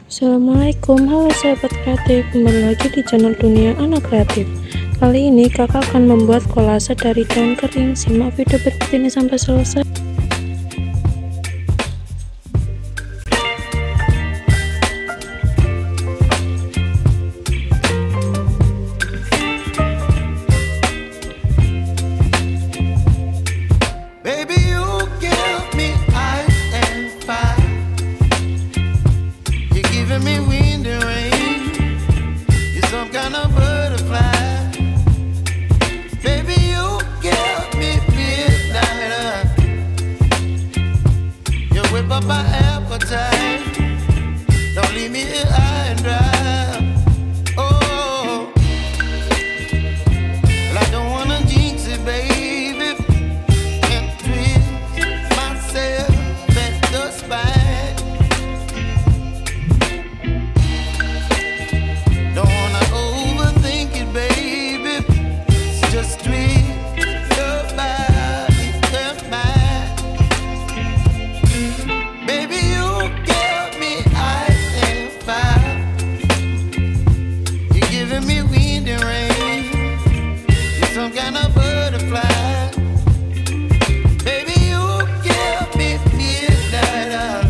Assalamualaikum, halo sahabat kreatif, kembali lagi di channel Dunia Anak Kreatif. Kali ini kakak akan membuat kolase dari daun kering. Simak video berikut ini sampai selesai. My appetite, don't leave me here high and dry. Oh, well, I don't wanna jinx it, baby, and twist myself at the spine. Don't wanna overthink it, baby, it's just twist your body and mine. Baby, you give me ice and fire. You're giving me wind and rain. You're some kind of butterfly. Baby, you give me midnight.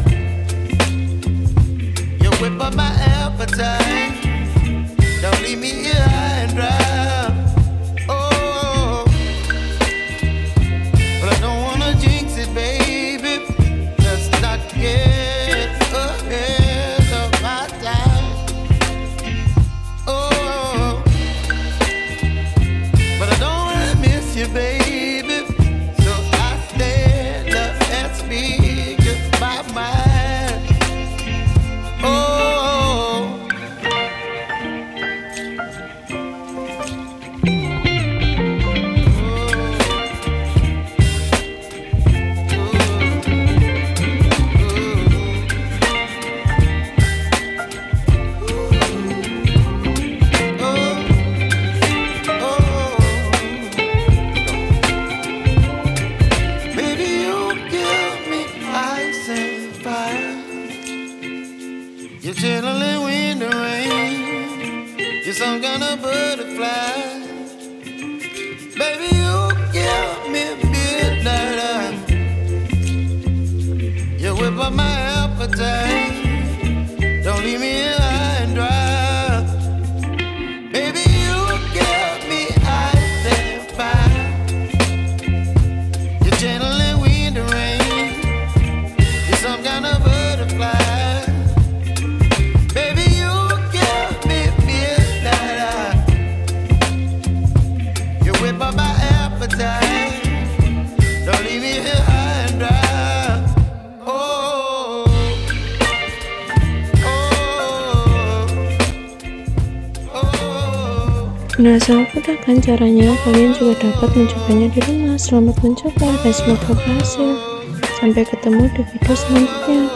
You whip up my appetite. Don't leave me here high and dry. Oh, but I don't wanna jinx it, baby. Not get ahead of my time. Oh, but I don't really miss you, baby. So I stand up and speak my mind. Oh. You're chilling wind and rain. You're some kind of butterfly. Baby, you give me midnight. You whip up my appetite. Don't leave me here high and dry. Baby, you give me ice and fire. You're channeling wind and rain. You're some kind of butterfly. Don't leave me here high and dry. Oh, oh, oh. Nah, sangat mudah kan caranya? Kalian juga dapat mencobanya di rumah. Selamat mencoba dan semoga berhasil. Sampai ketemu di video selanjutnya.